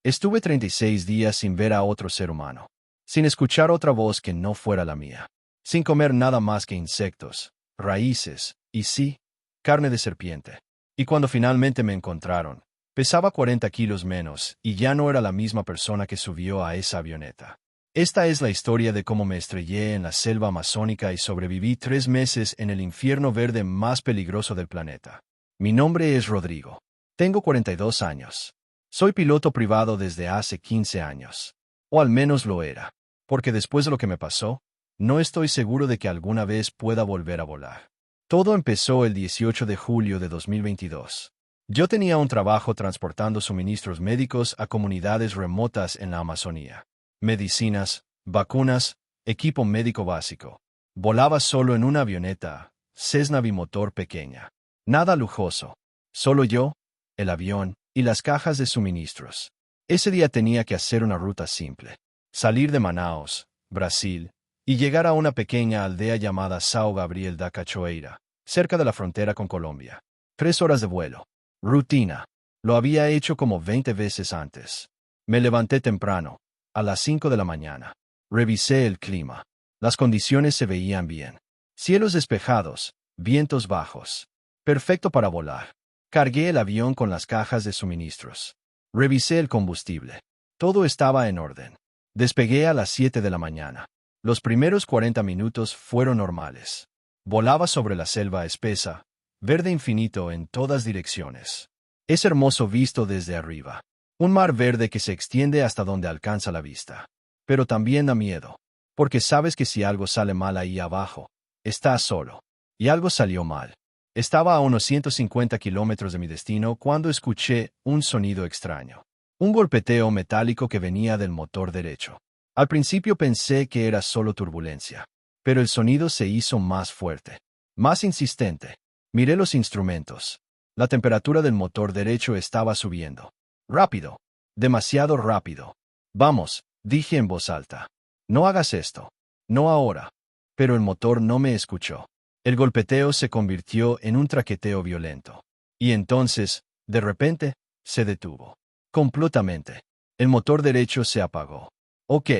Estuve 36 días sin ver a otro ser humano, sin escuchar otra voz que no fuera la mía, sin comer nada más que insectos, raíces y sí, carne de serpiente. Y cuando finalmente me encontraron, pesaba 40 kilos menos y ya no era la misma persona que subió a esa avioneta. Esta es la historia de cómo me estrellé en la selva amazónica y sobreviví 3 meses en el infierno verde más peligroso del planeta. Mi nombre es Rodrigo. Tengo 42 años. Soy piloto privado desde hace 15 años. O al menos lo era. Porque después de lo que me pasó, no estoy seguro de que alguna vez pueda volver a volar. Todo empezó el 18 de julio de 2022. Yo tenía un trabajo transportando suministros médicos a comunidades remotas en la Amazonía. Medicinas, vacunas, equipo médico básico. Volaba solo en una avioneta, Cessna bimotor pequeña. Nada lujoso. Solo yo, el avión y las cajas de suministros. Ese día tenía que hacer una ruta simple. Salir de Manaus, Brasil, y llegar a una pequeña aldea llamada São Gabriel da Cachoeira, cerca de la frontera con Colombia. 3 horas de vuelo. Rutina. Lo había hecho como 20 veces antes. Me levanté temprano, a las 5 de la mañana. Revisé el clima. Las condiciones se veían bien. Cielos despejados, vientos bajos. Perfecto para volar. Cargué el avión con las cajas de suministros. Revisé el combustible. Todo estaba en orden. Despegué a las 7 de la mañana. Los primeros 40 minutos fueron normales. Volaba sobre la selva espesa, verde infinito en todas direcciones. Es hermoso visto desde arriba. Un mar verde que se extiende hasta donde alcanza la vista. Pero también da miedo. Porque sabes que si algo sale mal ahí abajo, estás solo. Y algo salió mal. Estaba a unos 150 kilómetros de mi destino cuando escuché un sonido extraño. Un golpeteo metálico que venía del motor derecho. Al principio pensé que era solo turbulencia. Pero el sonido se hizo más fuerte. Más insistente. Miré los instrumentos. La temperatura del motor derecho estaba subiendo. Rápido. Demasiado rápido. Vamos, dije en voz alta. No hagas esto. No ahora. Pero el motor no me escuchó. El golpeteo se convirtió en un traqueteo violento. Y entonces, de repente, se detuvo. Completamente. El motor derecho se apagó. Ok.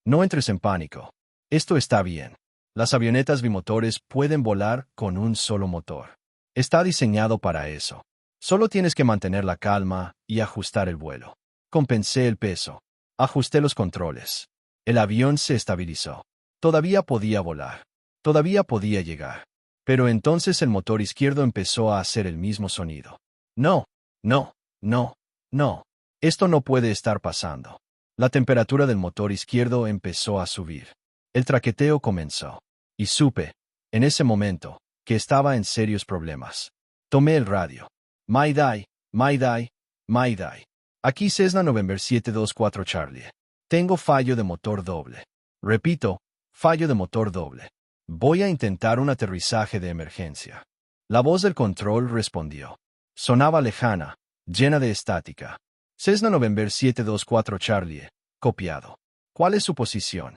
No entres en pánico. Esto está bien. Las avionetas bimotores pueden volar con un solo motor. Está diseñado para eso. Solo tienes que mantener la calma y ajustar el vuelo. Compensé el peso. Ajusté los controles. El avión se estabilizó. Todavía podía volar. Todavía podía llegar. Pero entonces el motor izquierdo empezó a hacer el mismo sonido. No, no, no, no. Esto no puede estar pasando. La temperatura del motor izquierdo empezó a subir. El traqueteo comenzó. Y supe, en ese momento, que estaba en serios problemas. Tomé el radio. Mayday, Mayday, Mayday. Aquí Cessna November 724 Charlie. Tengo fallo de motor doble. Repito, fallo de motor doble. Voy a intentar un aterrizaje de emergencia. La voz del control respondió. Sonaba lejana, llena de estática. Cessna November 724 Charlie, copiado. ¿Cuál es su posición?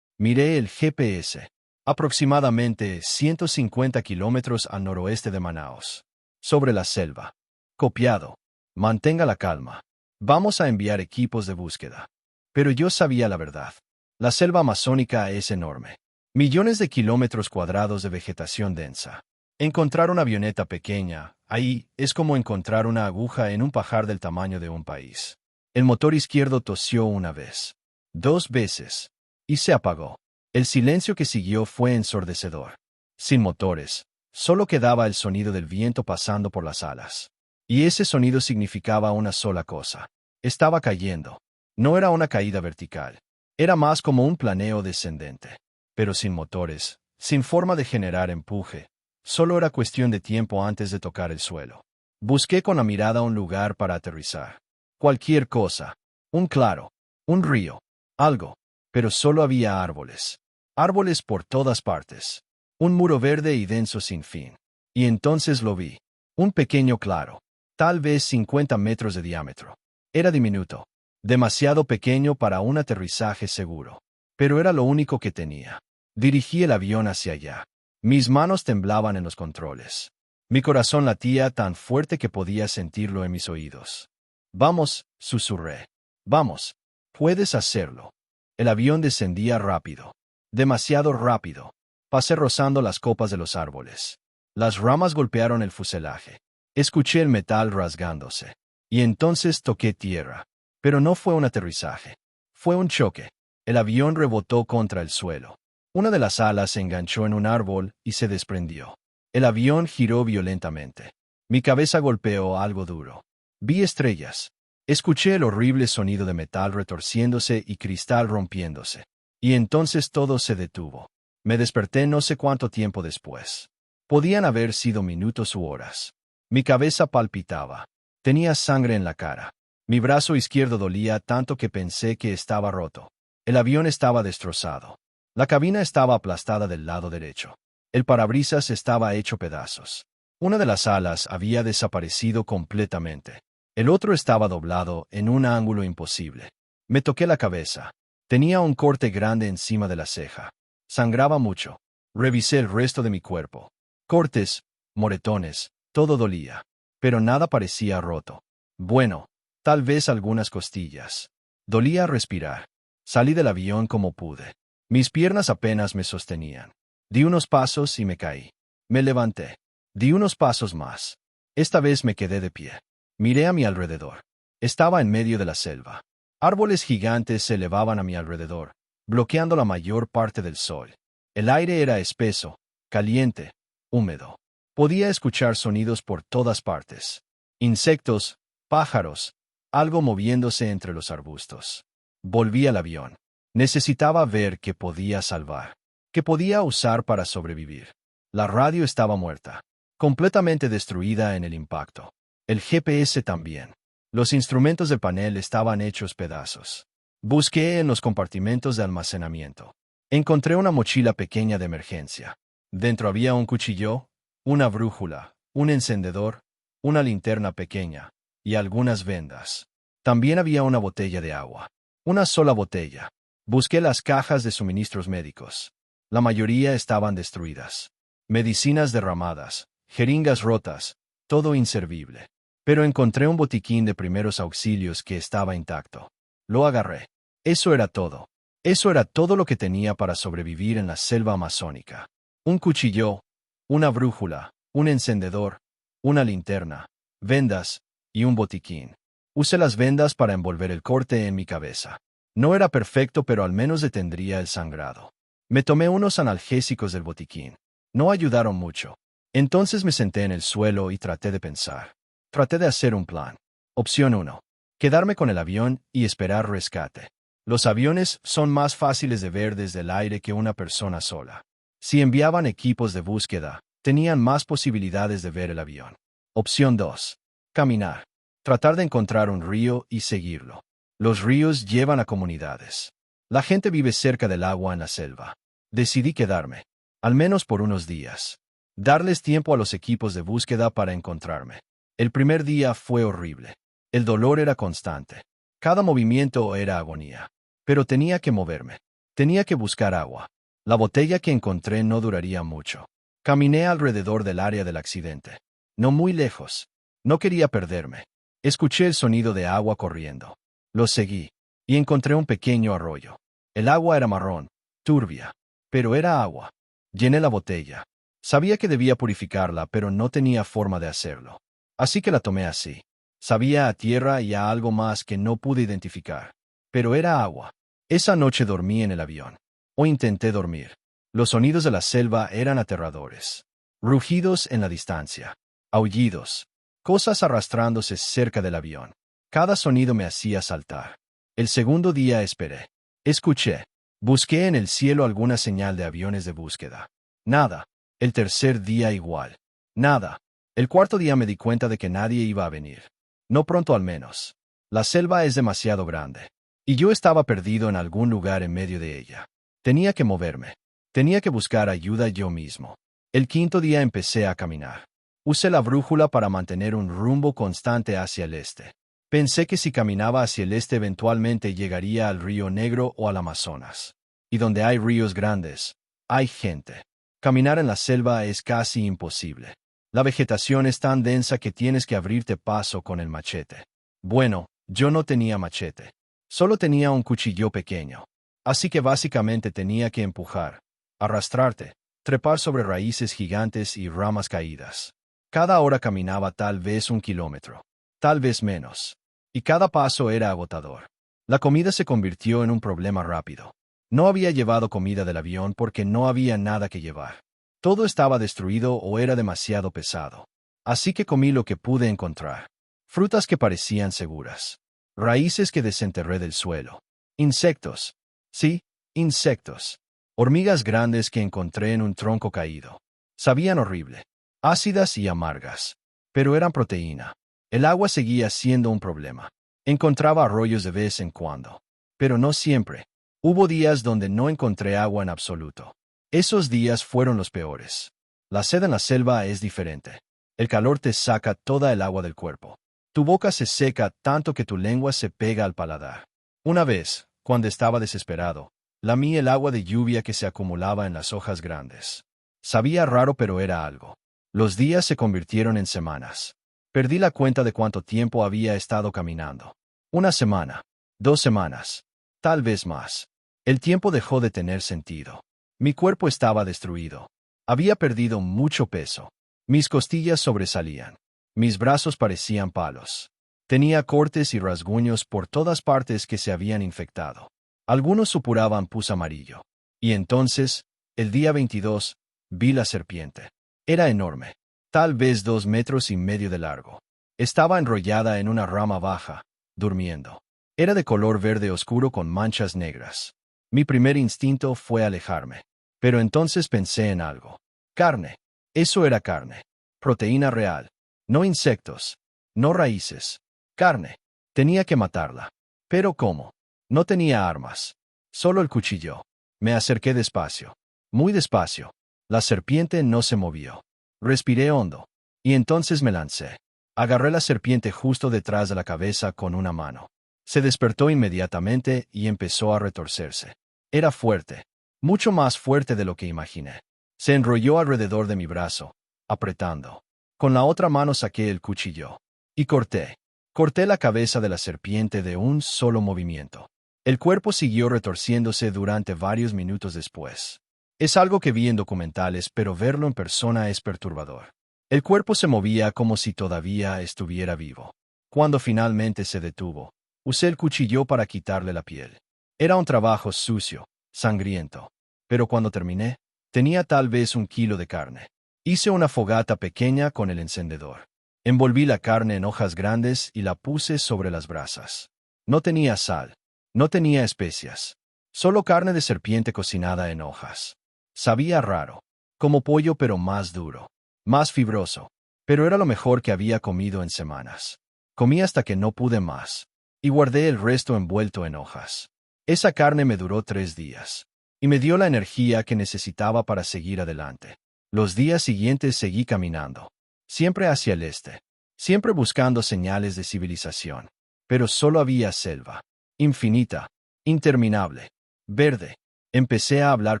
Miré el GPS. Aproximadamente 150 kilómetros al noroeste de Manaus. Sobre la selva. Copiado. Mantenga la calma. Vamos a enviar equipos de búsqueda. Pero yo sabía la verdad. La selva amazónica es enorme. Millones de kilómetros cuadrados de vegetación densa. Encontrar una avioneta pequeña, ahí, es como encontrar una aguja en un pajar del tamaño de un país. El motor izquierdo tosió una vez. 2 veces. Y se apagó. El silencio que siguió fue ensordecedor. Sin motores, solo quedaba el sonido del viento pasando por las alas. Y ese sonido significaba una sola cosa. Estaba cayendo. No era una caída vertical. Era más como un planeo descendente. Pero sin motores, sin forma de generar empuje. Solo era cuestión de tiempo antes de tocar el suelo. Busqué con la mirada un lugar para aterrizar. Cualquier cosa. Un claro. Un río. Algo. Pero solo había árboles. Árboles por todas partes. Un muro verde y denso sin fin. Y entonces lo vi. Un pequeño claro. Tal vez 50 metros de diámetro. Era diminuto. Demasiado pequeño para un aterrizaje seguro. Pero era lo único que tenía. Dirigí el avión hacia allá. Mis manos temblaban en los controles. Mi corazón latía tan fuerte que podía sentirlo en mis oídos. Vamos, susurré. Vamos. Puedes hacerlo. El avión descendía rápido. Demasiado rápido. Pasé rozando las copas de los árboles. Las ramas golpearon el fuselaje. Escuché el metal rasgándose. Y entonces toqué tierra. Pero no fue un aterrizaje. Fue un choque. El avión rebotó contra el suelo. Una de las alas se enganchó en un árbol y se desprendió. El avión giró violentamente. Mi cabeza golpeó algo duro. Vi estrellas. Escuché el horrible sonido de metal retorciéndose y cristal rompiéndose. Y entonces todo se detuvo. Me desperté no sé cuánto tiempo después. Podían haber sido minutos u horas. Mi cabeza palpitaba. Tenía sangre en la cara. Mi brazo izquierdo dolía tanto que pensé que estaba roto. El avión estaba destrozado. La cabina estaba aplastada del lado derecho. El parabrisas estaba hecho pedazos. Una de las alas había desaparecido completamente. El otro estaba doblado en un ángulo imposible. Me toqué la cabeza. Tenía un corte grande encima de la ceja. Sangraba mucho. Revisé el resto de mi cuerpo. Cortes, moretones, todo dolía. Pero nada parecía roto. Bueno, tal vez algunas costillas. Dolía respirar. Salí del avión como pude. Mis piernas apenas me sostenían. Di unos pasos y me caí. Me levanté. Di unos pasos más. Esta vez me quedé de pie. Miré a mi alrededor. Estaba en medio de la selva. Árboles gigantes se elevaban a mi alrededor, bloqueando la mayor parte del sol. El aire era espeso, caliente, húmedo. Podía escuchar sonidos por todas partes. Insectos, pájaros, algo moviéndose entre los arbustos. Volví al avión. Necesitaba ver qué podía salvar, qué podía usar para sobrevivir. La radio estaba muerta, completamente destruida en el impacto. El GPS también. Los instrumentos del panel estaban hechos pedazos. Busqué en los compartimentos de almacenamiento. Encontré una mochila pequeña de emergencia. Dentro había un cuchillo, una brújula, un encendedor, una linterna pequeña y algunas vendas. También había una botella de agua. Una sola botella. Busqué las cajas de suministros médicos. La mayoría estaban destruidas. Medicinas derramadas, jeringas rotas, todo inservible. Pero encontré un botiquín de primeros auxilios que estaba intacto. Lo agarré. Eso era todo. Eso era todo lo que tenía para sobrevivir en la selva amazónica. Un cuchillo, una brújula, un encendedor, una linterna, vendas y un botiquín. Usé las vendas para envolver el corte en mi cabeza. No era perfecto, pero al menos detendría el sangrado. Me tomé unos analgésicos del botiquín. No ayudaron mucho. Entonces me senté en el suelo y traté de pensar. Traté de hacer un plan. Opción 1. Quedarme con el avión y esperar rescate. Los aviones son más fáciles de ver desde el aire que una persona sola. Si enviaban equipos de búsqueda, tenían más posibilidades de ver el avión. Opción 2. Caminar. Tratar de encontrar un río y seguirlo. Los ríos llevan a comunidades. La gente vive cerca del agua en la selva. Decidí quedarme, al menos por unos días. Darles tiempo a los equipos de búsqueda para encontrarme. El primer día fue horrible. El dolor era constante. Cada movimiento era agonía. Pero tenía que moverme. Tenía que buscar agua. La botella que encontré no duraría mucho. Caminé alrededor del área del accidente. No muy lejos. No quería perderme. Escuché el sonido de agua corriendo. Lo seguí. Y encontré un pequeño arroyo. El agua era marrón, turbia. Pero era agua. Llené la botella. Sabía que debía purificarla, pero no tenía forma de hacerlo. Así que la tomé así. Sabía a tierra y a algo más que no pude identificar. Pero era agua. Esa noche dormí en el avión. O intenté dormir. Los sonidos de la selva eran aterradores. Rugidos en la distancia. Aullidos. Cosas arrastrándose cerca del avión. Cada sonido me hacía saltar. El segundo día esperé. Escuché. Busqué en el cielo alguna señal de aviones de búsqueda. Nada. El tercer día igual. Nada. El cuarto día me di cuenta de que nadie iba a venir. No pronto al menos. La selva es demasiado grande. Y yo estaba perdido en algún lugar en medio de ella. Tenía que moverme. Tenía que buscar ayuda yo mismo. El quinto día empecé a caminar. Usé la brújula para mantener un rumbo constante hacia el este. Pensé que si caminaba hacia el este eventualmente llegaría al Río Negro o al Amazonas. Y donde hay ríos grandes, hay gente. Caminar en la selva es casi imposible. La vegetación es tan densa que tienes que abrirte paso con el machete. Bueno, yo no tenía machete. Solo tenía un cuchillo pequeño. Así que básicamente tenía que empujar, arrastrarte, trepar sobre raíces gigantes y ramas caídas. Cada hora caminaba tal vez 1 kilómetro, tal vez menos. Y cada paso era agotador. La comida se convirtió en un problema rápido. No había llevado comida del avión porque no había nada que llevar. Todo estaba destruido o era demasiado pesado. Así que comí lo que pude encontrar. Frutas que parecían seguras. Raíces que desenterré del suelo. Insectos. Sí, insectos. Hormigas grandes que encontré en un tronco caído. Sabían horrible. Ácidas y amargas. Pero eran proteína. El agua seguía siendo un problema. Encontraba arroyos de vez en cuando. Pero no siempre. Hubo días donde no encontré agua en absoluto. Esos días fueron los peores. La sed en la selva es diferente. El calor te saca toda el agua del cuerpo. Tu boca se seca tanto que tu lengua se pega al paladar. Una vez, cuando estaba desesperado, lamí el agua de lluvia que se acumulaba en las hojas grandes. Sabía raro, pero era algo. Los días se convirtieron en semanas. Perdí la cuenta de cuánto tiempo había estado caminando. 1 semana, 2 semanas, tal vez más. El tiempo dejó de tener sentido. Mi cuerpo estaba destruido. Había perdido mucho peso. Mis costillas sobresalían. Mis brazos parecían palos. Tenía cortes y rasguños por todas partes que se habían infectado. Algunos supuraban pus amarillo. Y entonces, el día 22, vi la serpiente. Era enorme. Tal vez 2,5 metros de largo. Estaba enrollada en una rama baja, durmiendo. Era de color verde oscuro con manchas negras. Mi primer instinto fue alejarme. Pero entonces pensé en algo. Carne. Eso era carne. Proteína real. No insectos. No raíces. Carne. Tenía que matarla. ¿Pero cómo? No tenía armas. Solo el cuchillo. Me acerqué despacio. Muy despacio. La serpiente no se movió. Respiré hondo. Y entonces me lancé. Agarré la serpiente justo detrás de la cabeza con una mano. Se despertó inmediatamente y empezó a retorcerse. Era fuerte. Mucho más fuerte de lo que imaginé. Se enrolló alrededor de mi brazo, apretando. Con la otra mano saqué el cuchillo. Y corté. Corté la cabeza de la serpiente de un solo movimiento. El cuerpo siguió retorciéndose durante varios minutos después. Es algo que vi en documentales, pero verlo en persona es perturbador. El cuerpo se movía como si todavía estuviera vivo. Cuando finalmente se detuvo, usé el cuchillo para quitarle la piel. Era un trabajo sucio, sangriento. Pero cuando terminé, tenía tal vez 1 kilo de carne. Hice una fogata pequeña con el encendedor. Envolví la carne en hojas grandes y la puse sobre las brasas. No tenía sal. No tenía especias. Solo carne de serpiente cocinada en hojas. Sabía raro. Como pollo, pero más duro. Más fibroso. Pero era lo mejor que había comido en semanas. Comí hasta que no pude más. Y guardé el resto envuelto en hojas. Esa carne me duró 3 días. Y me dio la energía que necesitaba para seguir adelante. Los días siguientes seguí caminando. Siempre hacia el este. Siempre buscando señales de civilización. Pero solo había selva. Infinita. Interminable. Verde. Empecé a hablar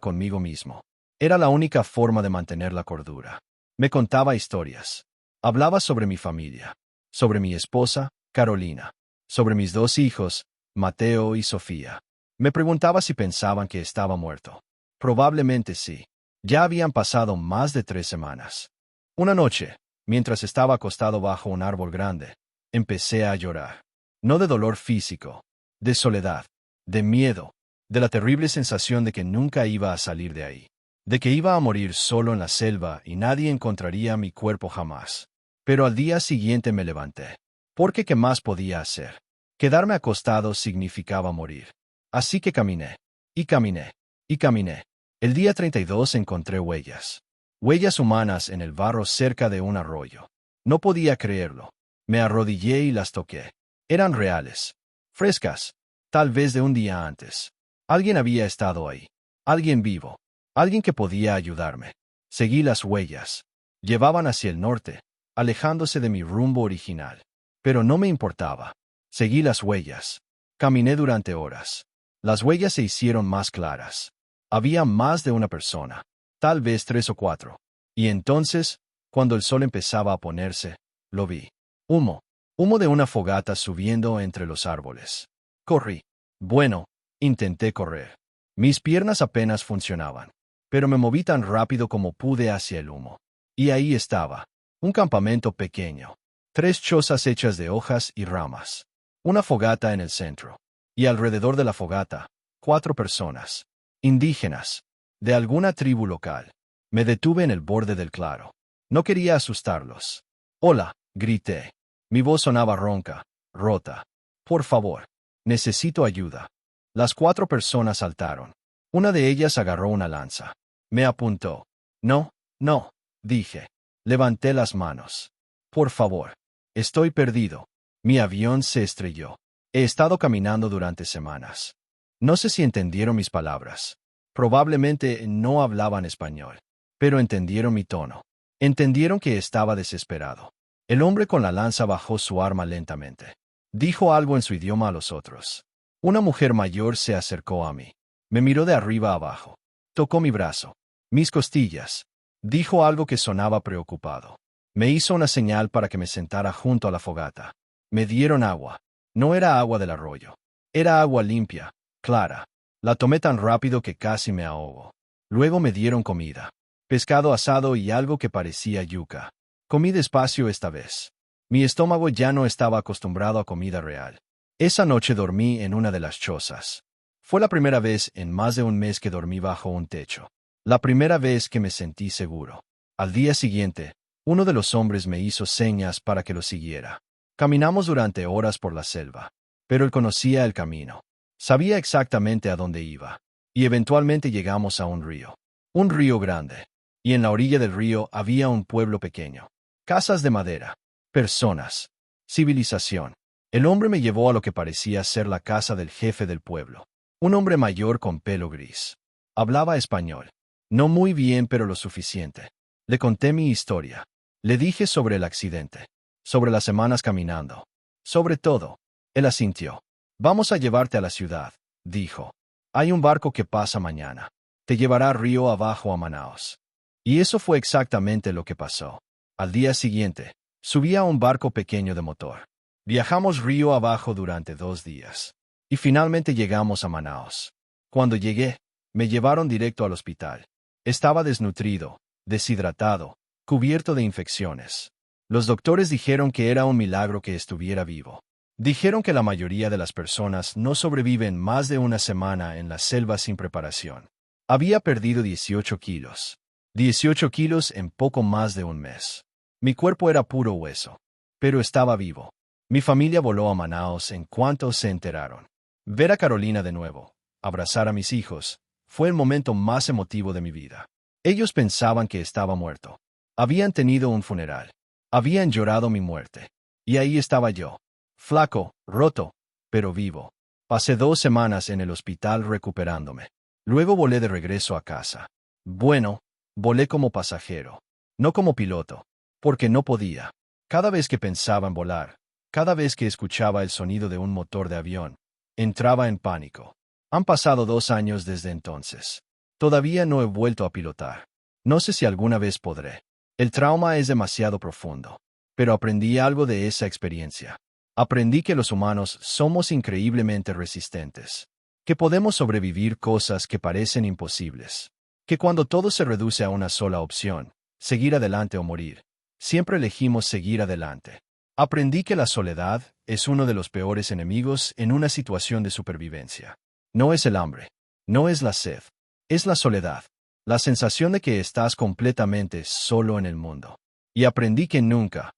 conmigo mismo. Era la única forma de mantener la cordura. Me contaba historias. Hablaba sobre mi familia. Sobre mi esposa, Carolina. Sobre mis 2 hijos, Mateo y Sofía. Me preguntaba si pensaban que estaba muerto. Probablemente sí. Ya habían pasado más de 3 semanas. Una noche, mientras estaba acostado bajo un árbol grande, empecé a llorar. No de dolor físico, de soledad, de miedo, de la terrible sensación de que nunca iba a salir de ahí. De que iba a morir solo en la selva y nadie encontraría mi cuerpo jamás. Pero al día siguiente me levanté. Porque ¿qué más podía hacer? Quedarme acostado significaba morir. Así que caminé. Y caminé. Y caminé. El día 32 encontré huellas. Huellas humanas en el barro cerca de un arroyo. No podía creerlo. Me arrodillé y las toqué. Eran reales. Frescas. Tal vez de un día antes. Alguien había estado ahí. Alguien vivo. Alguien que podía ayudarme. Seguí las huellas. Llevaban hacia el norte, alejándose de mi rumbo original. Pero no me importaba. Seguí las huellas. Caminé durante horas. Las huellas se hicieron más claras. Había más de una persona. Tal vez 3 o 4. Y entonces, cuando el sol empezaba a ponerse, lo vi. Humo. Humo de una fogata subiendo entre los árboles. Corrí. Bueno, intenté correr. Mis piernas apenas funcionaban, pero me moví tan rápido como pude hacia el humo. Y ahí estaba, un campamento pequeño, 3 chozas hechas de hojas y ramas, una fogata en el centro, y alrededor de la fogata, 4 personas, indígenas, de alguna tribu local. Me detuve en el borde del claro. No quería asustarlos. «Hola», grité. Mi voz sonaba ronca, rota. «Por favor, necesito ayuda». Las 4 personas saltaron. Una de ellas agarró una lanza. Me apuntó. «No, no», dije. Levanté las manos. «Por favor. Estoy perdido. Mi avión se estrelló. He estado caminando durante semanas». No sé si entendieron mis palabras. Probablemente no hablaban español, pero entendieron mi tono. Entendieron que estaba desesperado. El hombre con la lanza bajó su arma lentamente. Dijo algo en su idioma a los otros. Una mujer mayor se acercó a mí. Me miró de arriba abajo. Tocó mi brazo, mis costillas. Dijo algo que sonaba preocupado. Me hizo una señal para que me sentara junto a la fogata. Me dieron agua. No era agua del arroyo. Era agua limpia, clara. La tomé tan rápido que casi me ahogo. Luego me dieron comida. Pescado asado y algo que parecía yuca. Comí despacio esta vez. Mi estómago ya no estaba acostumbrado a comida real. Esa noche dormí en una de las chozas. Fue la primera vez en más de un mes que dormí bajo un techo. La primera vez que me sentí seguro. Al día siguiente, uno de los hombres me hizo señas para que lo siguiera. Caminamos durante horas por la selva, pero él conocía el camino. Sabía exactamente a dónde iba. Y eventualmente llegamos a un río grande. Y en la orilla del río había un pueblo pequeño. Casas de madera. Personas. Civilización. El hombre me llevó a lo que parecía ser la casa del jefe del pueblo. Un hombre mayor con pelo gris. Hablaba español. No muy bien, pero lo suficiente. Le conté mi historia. Le dije sobre el accidente. Sobre las semanas caminando. Sobre todo. Él asintió. «Vamos a llevarte a la ciudad», dijo. «Hay un barco que pasa mañana. Te llevará río abajo a Manaos». Y eso fue exactamente lo que pasó. Al día siguiente, subí a un barco pequeño de motor. Viajamos río abajo durante 2 días. Y finalmente llegamos a Manaos. Cuando llegué, me llevaron directo al hospital. Estaba desnutrido, deshidratado, cubierto de infecciones. Los doctores dijeron que era un milagro que estuviera vivo. Dijeron que la mayoría de las personas no sobreviven más de una semana en la selva sin preparación. Había perdido 18 kilos. 18 kilos en poco más de un mes. Mi cuerpo era puro hueso. Pero estaba vivo. Mi familia voló a Manaos en cuanto se enteraron. Ver a Carolina de nuevo, abrazar a mis hijos, fue el momento más emotivo de mi vida. Ellos pensaban que estaba muerto. Habían tenido un funeral. Habían llorado mi muerte. Y ahí estaba yo. Flaco, roto, pero vivo. Pasé 2 semanas en el hospital recuperándome. Luego volé de regreso a casa. Bueno, volé como pasajero, no como piloto, porque no podía. Cada vez que pensaba en volar, cada vez que escuchaba el sonido de un motor de avión, entraba en pánico. Han pasado 2 años desde entonces. Todavía no he vuelto a pilotar. No sé si alguna vez podré. El trauma es demasiado profundo. Pero aprendí algo de esa experiencia. Aprendí que los humanos somos increíblemente resistentes. Que podemos sobrevivir cosas que parecen imposibles. Que cuando todo se reduce a una sola opción, seguir adelante o morir, siempre elegimos seguir adelante. Aprendí que la soledad es uno de los peores enemigos en una situación de supervivencia. No es el hambre, no es la sed, es la soledad, la sensación de que estás completamente solo en el mundo. Y aprendí que nunca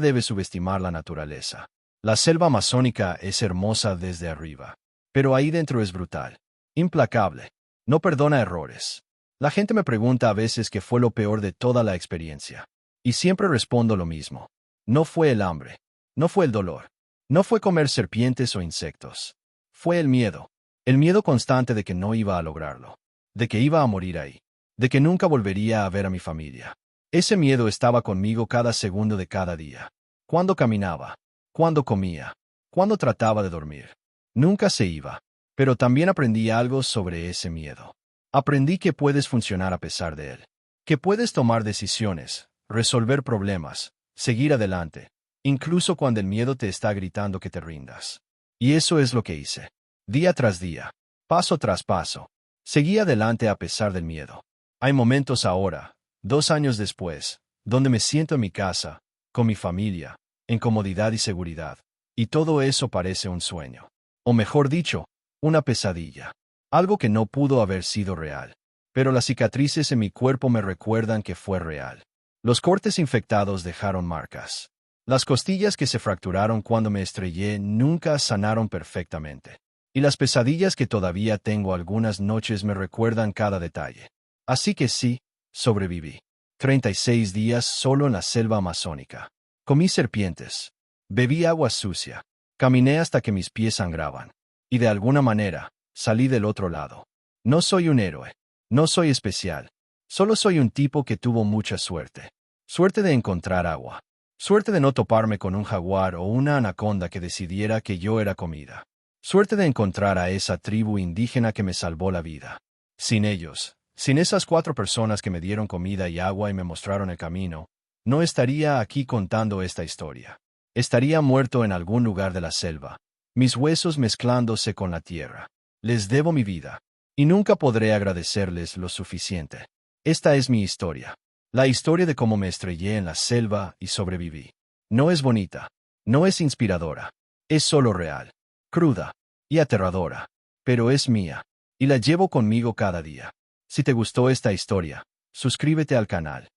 debes subestimar la naturaleza. La selva amazónica es hermosa desde arriba, pero ahí dentro es brutal, implacable, no perdona errores. La gente me pregunta a veces qué fue lo peor de toda la experiencia. Y siempre respondo lo mismo. No fue el hambre. No fue el dolor. No fue comer serpientes o insectos. Fue el miedo. El miedo constante de que no iba a lograrlo. De que iba a morir ahí. De que nunca volvería a ver a mi familia. Ese miedo estaba conmigo cada segundo de cada día. Cuando caminaba. Cuando comía. Cuando trataba de dormir. Nunca se iba. Pero también aprendí algo sobre ese miedo. Aprendí que puedes funcionar a pesar de él. Que puedes tomar decisiones, resolver problemas, seguir adelante, incluso cuando el miedo te está gritando que te rindas. Y eso es lo que hice. Día tras día, paso tras paso, seguí adelante a pesar del miedo. Hay momentos ahora, 2 años después, donde me siento en mi casa, con mi familia, en comodidad y seguridad. Y todo eso parece un sueño. O mejor dicho, una pesadilla. Algo que no pudo haber sido real. Pero las cicatrices en mi cuerpo me recuerdan que fue real. Los cortes infectados dejaron marcas. Las costillas que se fracturaron cuando me estrellé nunca sanaron perfectamente. Y las pesadillas que todavía tengo algunas noches me recuerdan cada detalle. Así que sí, sobreviví. 36 días solo en la selva amazónica. Comí serpientes. Bebí agua sucia. Caminé hasta que mis pies sangraban. Y de alguna manera, salí del otro lado. No soy un héroe. No soy especial. Solo soy un tipo que tuvo mucha suerte. Suerte de encontrar agua. Suerte de no toparme con un jaguar o una anaconda que decidiera que yo era comida. Suerte de encontrar a esa tribu indígena que me salvó la vida. Sin ellos, sin esas 4 personas que me dieron comida y agua y me mostraron el camino, no estaría aquí contando esta historia. Estaría muerto en algún lugar de la selva, mis huesos mezclándose con la tierra. Les debo mi vida, y nunca podré agradecerles lo suficiente. Esta es mi historia. La historia de cómo me estrellé en la selva y sobreviví. No es bonita, no es inspiradora, es solo real, cruda y aterradora, pero es mía, y la llevo conmigo cada día. Si te gustó esta historia, suscríbete al canal